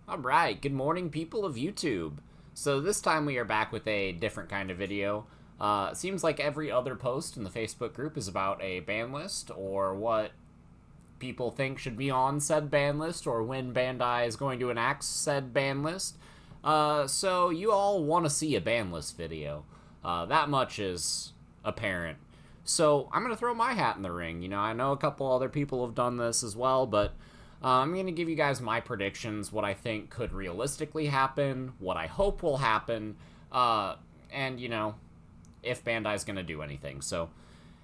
Alright, good morning people of YouTube. So this time we are back with a different kind of video. It seems like every other post in the Facebook group is about a ban list, or what people think should be on said ban list, or when Bandai is going to enact said ban list. So you all want to see a ban list video. That much is apparent. So I'm going to throw my hat in the ring. I know a couple other people have done this as well, but I'm going to give you guys my predictions, what I think could realistically happen, what I hope will happen, and, if Bandai's going to do anything. So,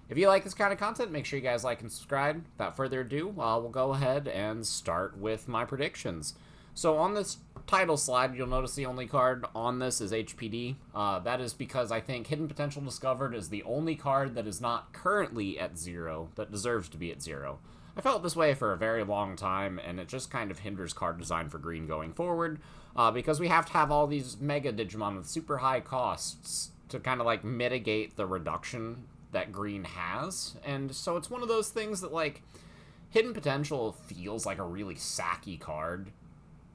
if you like this kind of content, make sure you guys like and subscribe. Without further ado, we'll go ahead and start with my predictions. So, on this title slide, you'll notice the only card on this is HPD. That is because I think Hidden Potential Discovered is the only card that is not currently at 0 that deserves to be at 0. I felt this way for a very long time, and it just kind of hinders card design for Green going forward, because we have to have all these Mega Digimon with super high costs to kind of, mitigate the reduction that Green has, and so it's one of those things that, Hidden Potential feels like a really sacky card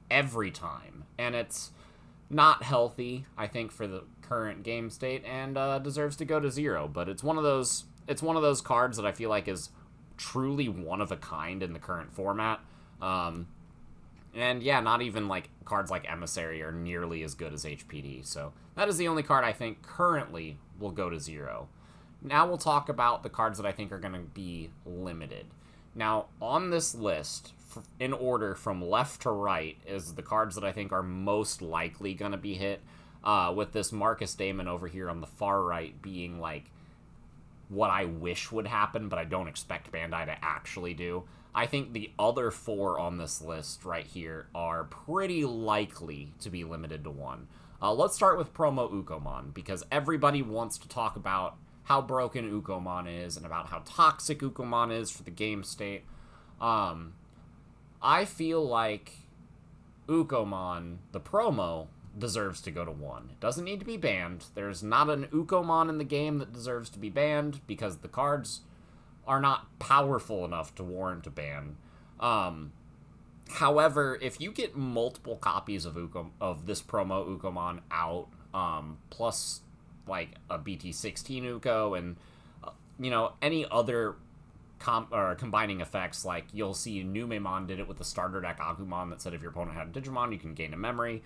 every time, and it's not healthy, I think, for the current game state, and deserves to go to 0, but it's one of those cards that I feel like is truly one of a kind in the current format. And yeah, not even cards like Emissary are nearly as good as HPD. So that is the only card I think currently will go to 0. Now we'll talk about the cards that I think are going to be limited. Now on this list, in order from left to right, is the cards that I think are most likely going to be hit, with this Marcus Damon over here on the far right being what I wish would happen, but I don't expect Bandai to actually do. I think the other 4 on this list right here are pretty likely to be limited to 1. Let's start with Promo Ukkomon, because everybody wants to talk about how broken Ukkomon is and about how toxic Ukkomon is for the game state. I feel like Ukkomon, the promo, deserves to go to 1. It doesn't need to be banned. There's not an Ukkomon in the game that deserves to be banned because the cards are not powerful enough to warrant a ban. However, if you get multiple copies of this promo Ukkomon out, plus a BT16 Ukko and any other combining effects, you'll see Numemon did it with the starter deck Agumon that said if your opponent had a Digimon, you can gain a memory.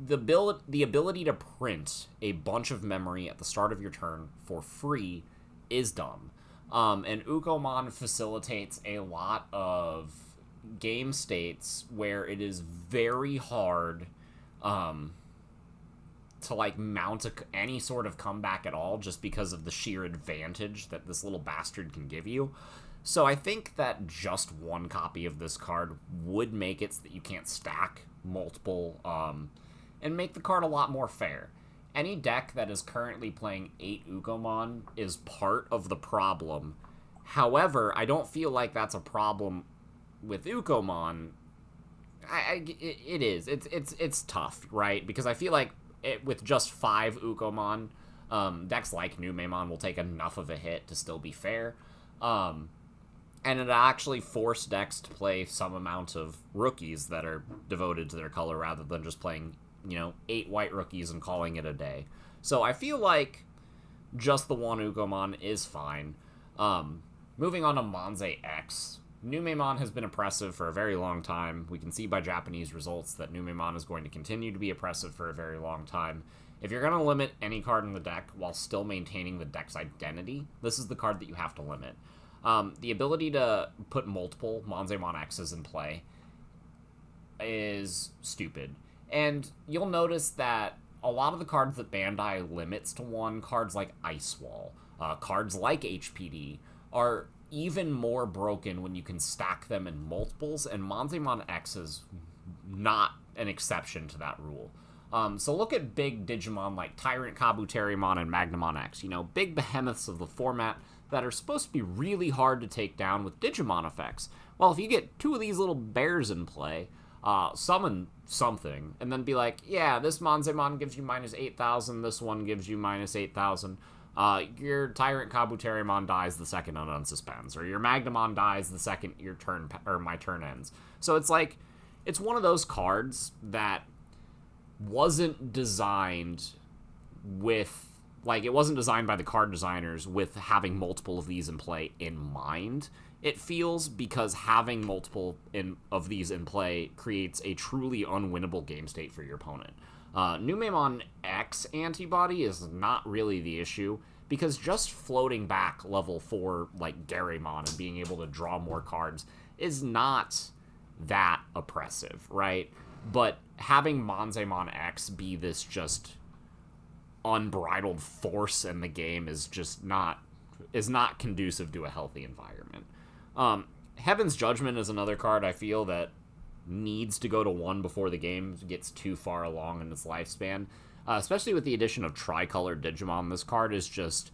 The ability to print a bunch of memory at the start of your turn for free is dumb. And Ukkomon facilitates a lot of game states where it is very hard to mount any sort of comeback at all, just because of the sheer advantage that this little bastard can give you. So I think that just 1 copy of this card would make it so that you can't stack multiple, and make the card a lot more fair. Any deck that is currently playing 8 Ukkomon is part of the problem. However, I don't feel like that's a problem with Ukkomon. It is. It's tough, right? Because I feel like with just 5 Ukkomon, decks like Numemon will take enough of a hit to still be fair. And it actually force decks to play some amount of rookies that are devoted to their color rather than just playing, 8 white rookies and calling it a day. So I feel like just the 1 Ukkomon is fine. Moving on to Monze X. Numemon has been oppressive for a very long time. We can see by Japanese results that Numemon is going to continue to be oppressive for a very long time. If you're going to limit any card in the deck while still maintaining the deck's identity, this is the card that you have to limit. The ability to put multiple Numemon X's in play is stupid. And you'll notice that a lot of the cards that Bandai limits to 1, cards like Ice Wall, cards like HPD, are even more broken when you can stack them in multiples, and Numemon X is not an exception to that rule. So look at big Digimon like Tyrant Kabuterimon and Magnamon X, big behemoths of the format that are supposed to be really hard to take down with Digimon effects. Well, if you get 2 of these little bears in play, summon something, and then be like, yeah, this Monzemon gives you minus 8,000, this one gives you minus 8,000, your Tyrant Kabuterimon dies the second it unsuspends, or your Magnamon dies the second your turn, or my turn ends. So it's it's one of those cards that wasn't designed with, like, it wasn't designed by the card designers with having multiple of these in play in mind. It feels, because having multiple of these in play creates a truly unwinnable game state for your opponent. Numemon X antibody is not really the issue, because just floating back level 4 like Greymon and being able to draw more cards is not that oppressive, right? But having Monzemon X be this just unbridled force in the game is just not conducive to a healthy environment. Heaven's Judgment is another card I feel that needs to go to 1 before the game gets too far along in its lifespan. Especially with the addition of Tricolor Digimon, this card is just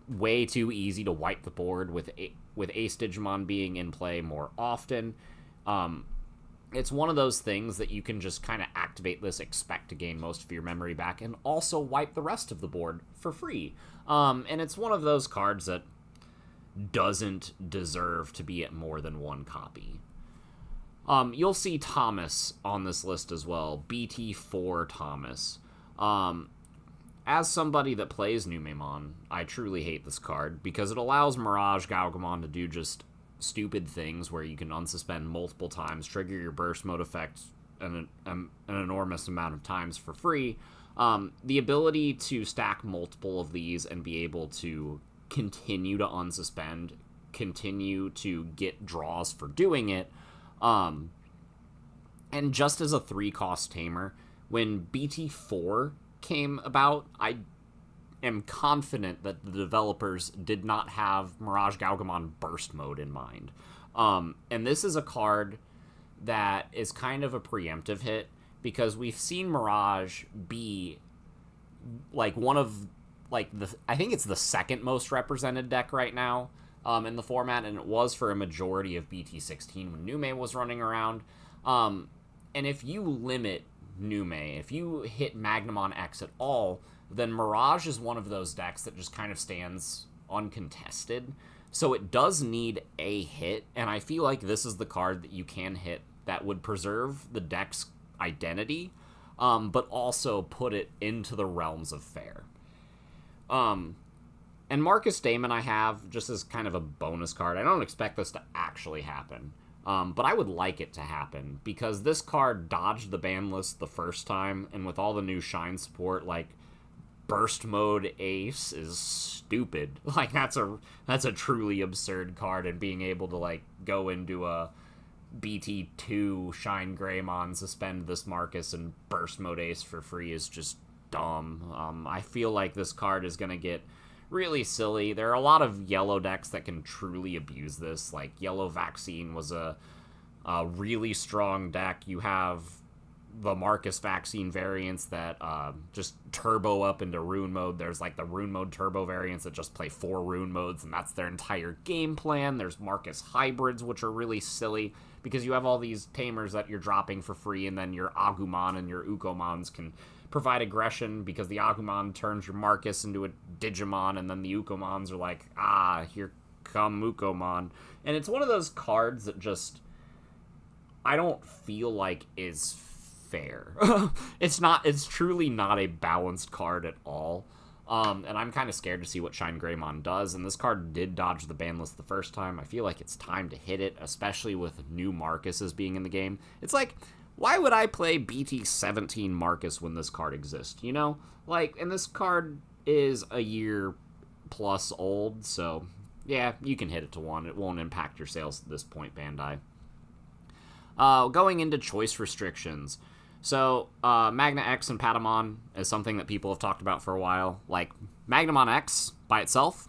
way too easy to wipe the board with Ace Digimon being in play more often. It's one of those things that you can just kind of activate this, expect to gain most of your memory back, and also wipe the rest of the board for free. And it's one of those cards that doesn't deserve to be at more than 1 copy. You'll see Thomas on this list as well, BT4 Thomas. As somebody that plays Numemon, I truly hate this card, because it allows Mirage Galgamon to do just stupid things where you can unsuspend multiple times, trigger your burst mode effect an enormous amount of times for free. The ability to stack multiple of these and be able to continue to unsuspend, continue to get draws for doing it, and just as a 3-cost Tamer, when BT4 came about, I am confident that the developers did not have Mirage Galgamon Burst Mode in mind. And this is a card that is kind of a preemptive hit, because we've seen Mirage be like one of, like, I think it's the second most represented deck right now in the format, and it was for a majority of BT16 when Nume was running around. And if you limit Nume, if you hit Magnamon X at all, then Mirage is one of those decks that just kind of stands uncontested. So it does need a hit, and I feel like this is the card that you can hit that would preserve the deck's identity, but also put it into the realms of fair. And Marcus Damon I have just as kind of a bonus card. I don't expect this to actually happen, but I would like it to happen, because this card dodged the ban list the first time, and with all the new Shine support, like, Burst Mode Ace is stupid. Like, that's a truly absurd card, and being able to, like, go into a BT2 Shine Greymon, suspend this Marcus, and Burst Mode Ace for free is just dumb. I feel like this card is going to get really silly. There are a lot of yellow decks that can truly abuse this. Like, Yellow Vaccine was a really strong deck. You have the Marcus Vaccine variants that just turbo up into Rune Mode. There's, like, the Rune Mode turbo variants that just play 4 Rune Modes, and that's their entire game plan. There's Marcus Hybrids, which are really silly, because you have all these Tamers that you're dropping for free, and then your Agumon and your Ukkomons can provide aggression, because the Agumon turns your Marcus into a Digimon, and then the Ukkomons are like, here come Ukkomon. And it's one of those cards that just, I don't feel like is fair. It's truly not a balanced card at all. And I'm kind of scared to see what Shine Greymon does, and this card did dodge the ban list the first time. I feel like it's time to hit it, especially with new Marcuses being in the game. It's like, why would I play BT17 Marcus when this card exists, you know? Like, and this card is a year plus old, so yeah, you can hit it to 1. It won't impact your sales at this point, Bandai. Going into choice restrictions. So, Magna X and Patamon is something that people have talked about for a while. Like, Magnamon X by itself,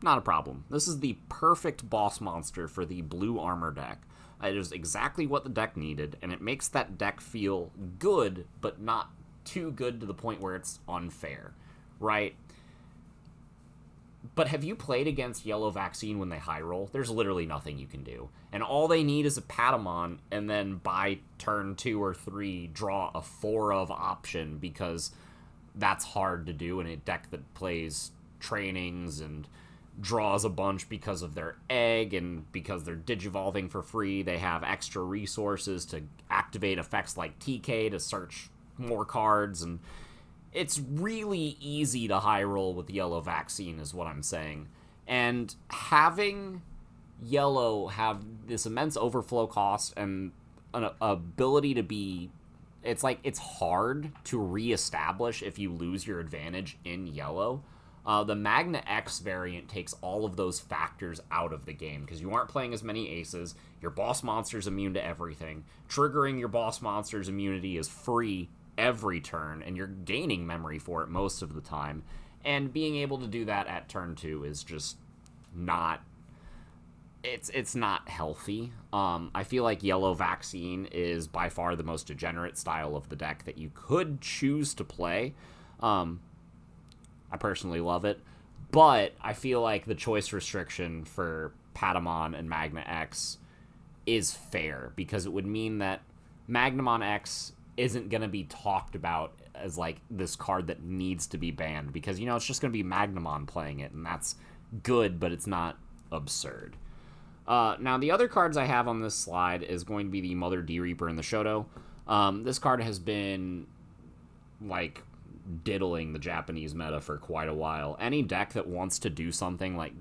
not a problem. This is the perfect boss monster for the blue armor deck. It is exactly what the deck needed, and it makes that deck feel good, but not too good to the point where it's unfair, right? But have you played against Yellow Vaccine when they high roll? There's literally nothing you can do. And all they need is a Patamon, and then by turn 2 or 3, draw a 4 of option, because that's hard to do in a deck that plays trainings and draws a bunch because of their egg, and because they're digivolving for free, they have extra resources to activate effects like TK to search more cards, and it's really easy to high roll with Yellow Vaccine is what I'm saying. And having Yellow have this immense overflow cost and an ability to be, it's like it's hard to reestablish if you lose your advantage in Yellow. The Magna X variant takes all of those factors out of the game because you aren't playing as many aces. Your boss monster's immune to everything. Triggering your boss monster's immunity is free every turn, and you're gaining memory for it most of the time. And being able to do that at turn 2 is just not... It's not healthy. I feel like Yellow Vaccine is by far the most degenerate style of the deck that you could choose to play. I personally love it, but I feel like the choice restriction for Patamon and Magna X is fair, because it would mean that Magnamon X isn't going to be talked about as like this card that needs to be banned, because, you know, it's just going to be Magnamon playing it, and that's good, but it's not absurd. Now, the other cards I have on this slide is going to be the Mother D-Reaper and the Shoto. This card has been, like, diddling the Japanese meta for quite a while. Any deck that wants to do something like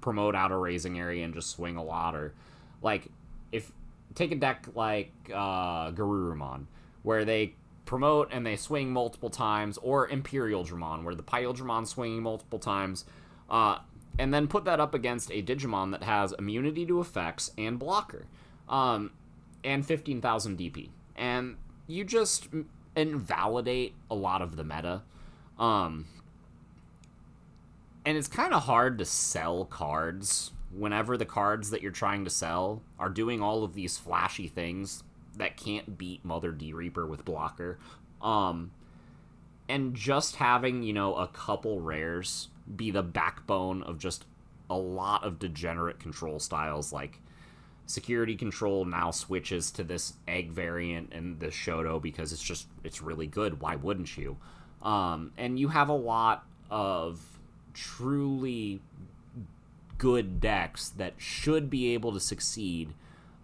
promote Outer Raising Area and just swing a lot, or like if take a deck like Garurumon, where they promote and they swing multiple times, or Imperial Dramon, where the Pile Dramon swinging multiple times, and then put that up against a Digimon that has immunity to effects and blocker, and 15,000 DP, and you just invalidate a lot of the meta. And it's kind of hard to sell cards whenever the cards that you're trying to sell are doing all of these flashy things that can't beat Mother D-Reaper with blocker. And just having, you know, a couple rares be the backbone of just a lot of degenerate control styles, like Security Control now switches to this egg variant and this Shoto because it's really good. Why wouldn't you? And you have a lot of truly good decks that should be able to succeed,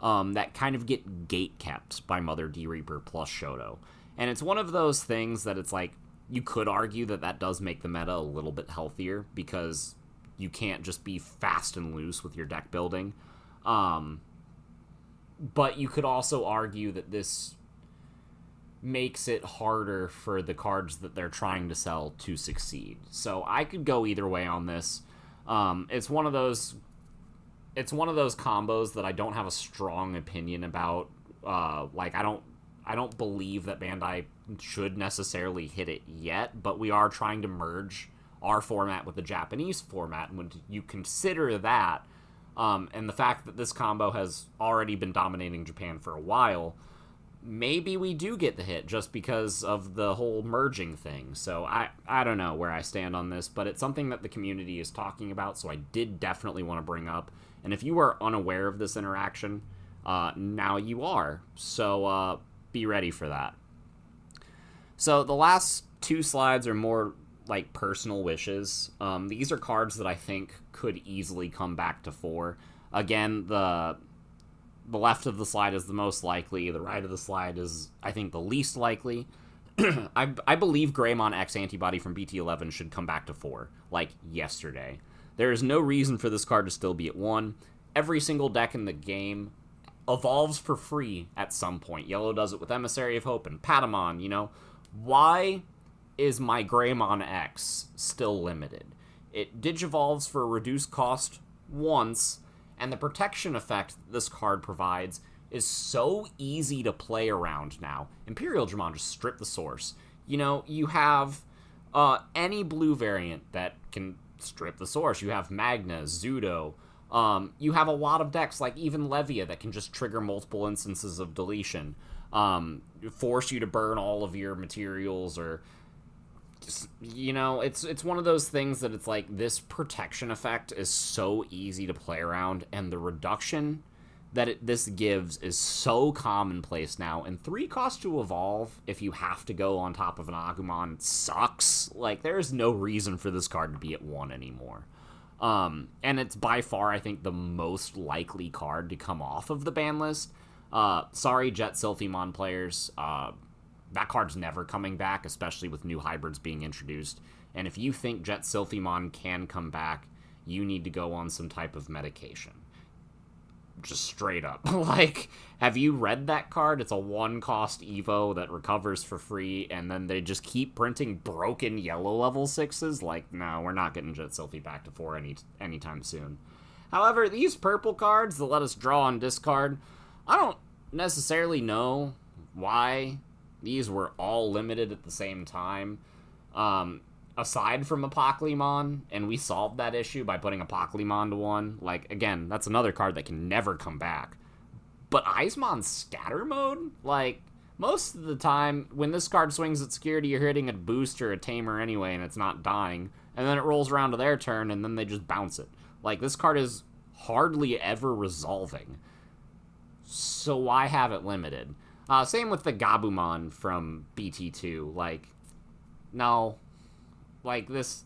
that kind of get gate-kept by Mother D-Reaper plus Shoto. And it's one of those things that it's like, you could argue that that does make the meta a little bit healthier, because you can't just be fast and loose with your deck building. But you could also argue that this makes it harder for the cards that they're trying to sell to succeed. So I could go either way on this. It's one of those combos that I don't have a strong opinion about. Like, I don't believe that Bandai should necessarily hit it yet, but we are trying to merge our format with the Japanese format, and when you consider that, and the fact that this combo has already been dominating Japan for a while, maybe we do get the hit just because of the whole merging thing. So I don't know where I stand on this, but it's something that the community is talking about, so I did definitely want to bring up. And if you are unaware of this interaction, now you are. So be ready for that. So the last two slides are more like personal wishes. These are cards that I think could easily come back to 4. Again, the left of the slide is the most likely. The right of the slide is, I think, the least likely. I believe Greymon X Antibody from BT11 should come back to 4, like yesterday. There is no reason for this card to still be at 1. Every single deck in the game evolves for free at some point. Yellow does it with Emissary of Hope and Patamon, you know. Why is my Greymon X still limited? It digivolves for a reduced cost once, and the protection effect this card provides is so easy to play around now. Imperial Dramon just strip the source. You know, you have any blue variant that can strip the source. You have Magna, Zudo. You have a lot of decks, like even Levia, that can just trigger multiple instances of deletion. Force you to burn all of your materials, or just, you know, it's one of those things that it's like, this protection effect is so easy to play around, and the reduction that this gives is so commonplace now. And 3 cost to evolve if you have to go on top of an Agumon sucks. Like, there's no reason for this card to be at 1 anymore. And it's by far, I think, the most likely card to come off of the ban list. Sorry, Jet Sylphimon players. That card's never coming back, especially with new hybrids being introduced. And if you think Jet Sylphimon can come back, you need to go on some type of medication. Just straight up. Like, have you read that card? It's a 1-cost Evo that recovers for free, and then they just keep printing broken yellow level 6s? Like, no, we're not getting Jet Sylphie back to 4 anytime soon. However, these purple cards that let us draw and discard, I don't necessarily know why these were all limited at the same time. Aside from Ukkomon, and we solved that issue by putting Ukkomon to 1. Like, again, that's another card that can never come back. But Eismon's Scatter Mode? Like, most of the time, when this card swings at security, you're hitting a boost or a Tamer anyway, and it's not dying. And then it rolls around to their turn, and then they just bounce it. Like, this card is hardly ever resolving. So why have it limited? Same with the Gabumon from BT2. Like, no. Like, this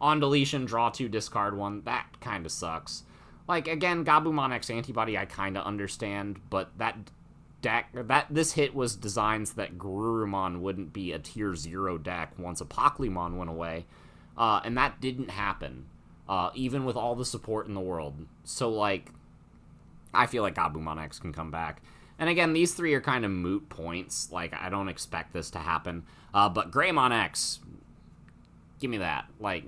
on deletion, draw 2, discard 1, that kind of sucks. Like, again, Gabumon X Antibody I kind of understand, but this hit was designed so that Greymon wouldn't be a tier 0 deck once Ukkomon went away, and that didn't happen, even with all the support in the world. So, like, I feel like Gabumon X can come back. And again, these 3 are kind of moot points. Like, I don't expect this to happen. But Greymon X, give me that. Like,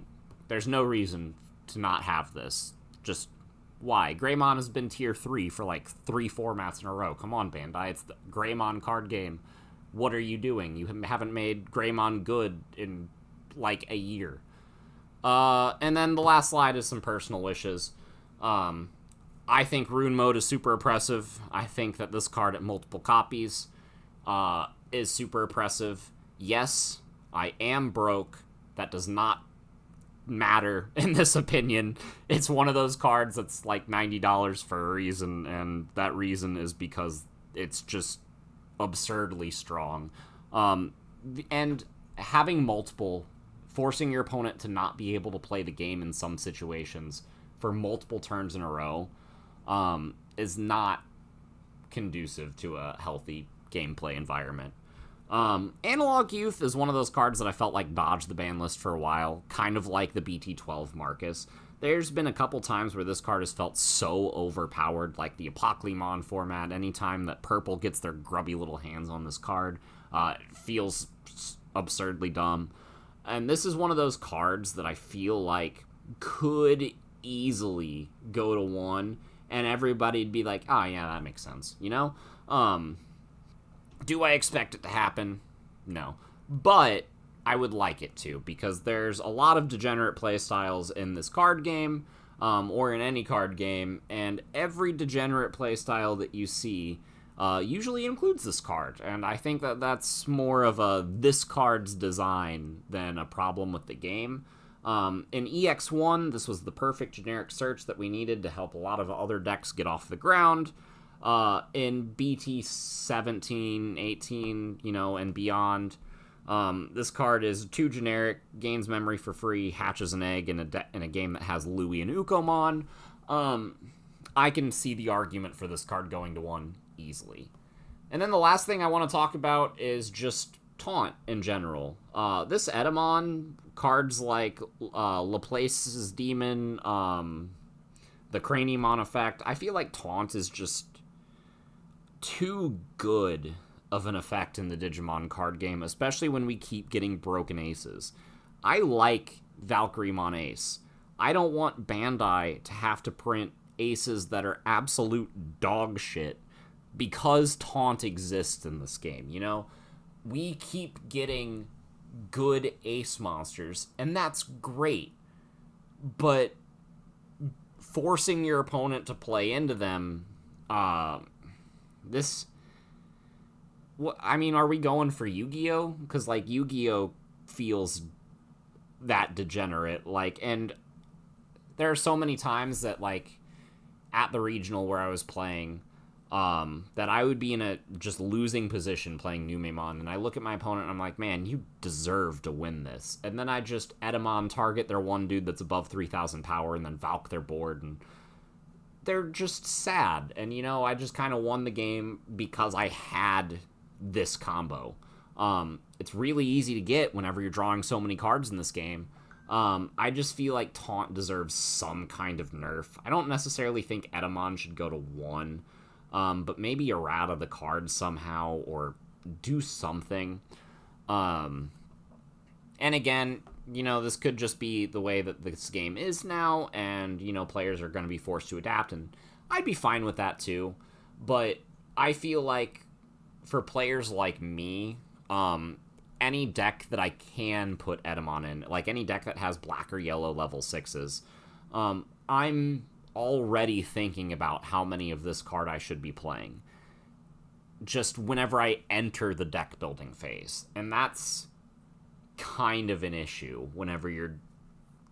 there's no reason to not have this. Just, why? Greymon has been tier 3 for, like, 3 formats in a row. Come on, Bandai. It's the Greymon card game. What are you doing? You haven't made Greymon good in, like, a year. And then the last slide is some personal wishes. I think Rune Mode is super oppressive. I think that this card at multiple copies is super oppressive. Yes, I am broke. That does not matter in this opinion. It's one of those cards that's like $90 for a reason, and that reason is because it's just absurdly strong. And having multiple, forcing your opponent to not be able to play the game in some situations for multiple turns in a row is not conducive to a healthy gameplay environment. Analog Youth is one of those cards that I felt like dodged the ban list for a while, kind of like the BT12 Marcus. There's been a couple times where this card has felt so overpowered, like the Ukkomon format. Anytime that purple gets their grubby little hands on this card, it feels absurdly dumb. And this is one of those cards that I feel like could easily go to 1, and everybody'd be like, oh yeah, that makes sense, you know? Do I expect it to happen? No. But I would like it to, because there's a lot of degenerate playstyles in this card game, or in any card game, and every degenerate playstyle that you see usually includes this card, and I think that that's more of a this card's design than a problem with the game. In EX1, this was the perfect generic search that we needed to help a lot of other decks get off the ground. In BT 17, 18, and beyond, this card is too generic, gains memory for free, hatches an egg in a game that has Louis and Ukkomon. I can see the argument for this card going to 1 easily. And then the last thing I want to talk about is just Taunt in general. This Etemon, cards like Laplace's Demon, the Craniumon effect, I feel like Taunt is just too good of an effect in the Digimon card game, especially when we keep getting broken aces. I like Valkyriemon Ace. I don't want Bandai to have to print aces that are absolute dog shit because Taunt exists in this game, We keep getting good ace monsters, and that's great. But forcing your opponent to play into them, are we going for Yu-Gi-Oh? Because, Yu-Gi-Oh feels that degenerate, and there are so many times that, at the regional where I was playing, that I would be in a just losing position playing Numemon, and I look at my opponent and I'm like, man, you deserve to win this. And then I just Edamon target their one dude that's above 3,000 power and then Valk their board, and they're just sad. And, you know, I just kind of won the game because I had this combo. It's really easy to get whenever you're drawing so many cards in this game. I just feel like Taunt deserves some kind of nerf. I don't necessarily think Edamon should go to 1, but maybe errata the card somehow or do something. And again, you know, this could just be the way that this game is now, and, you know, players are going to be forced to adapt, and I'd be fine with that too. But I feel like for players like me, any deck that I can put Edamon in, like any deck that has black or yellow level 6s, I'm already thinking about how many of this card I should be playing just whenever I enter the deck building phase. And that's kind of an issue whenever you're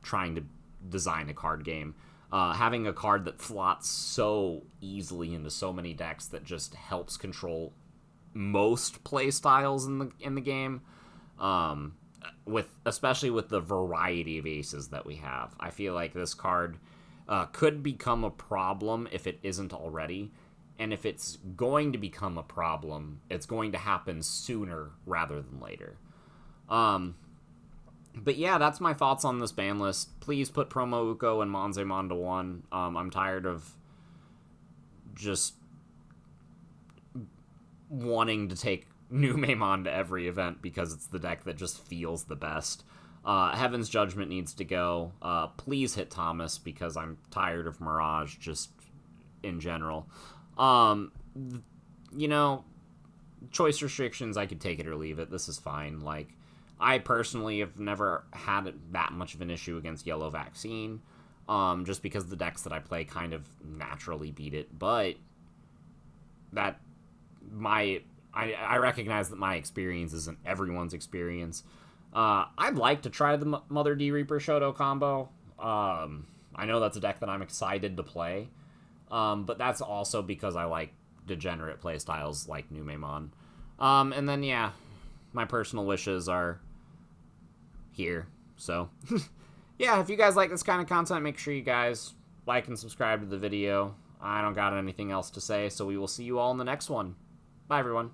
trying to design a card game. Having a card that slots so easily into so many decks that just helps control most play styles in the game, especially with the variety of aces that we have. I feel like this card could become a problem if it isn't already, and if it's going to become a problem, it's going to happen sooner rather than later. But yeah, that's my thoughts on this ban list. Please put Promo Ukko and Monzemon to 1. I'm tired of just wanting to take Numemon to every event because it's the deck that just feels the best. Heaven's Judgment needs to go. Please hit Thomas because I'm tired of Mirage just in general. You know, choice restrictions, I could take it or leave it. This is fine. Like, I personally have never had that much of an issue against Yellow Vaccine, just because the decks that I play kind of naturally beat it. But that I recognize that my experience isn't everyone's experience. I'd like to try the Mother D Reaper Shoto combo. I know that's a deck that I'm excited to play, but that's also because I like degenerate playstyles like Numemon. And then, yeah, my personal wishes are here. So, yeah, if you guys like this kind of content, make sure you guys like and subscribe to the video. I don't got anything else to say, so we will see you all in the next one. Bye, everyone.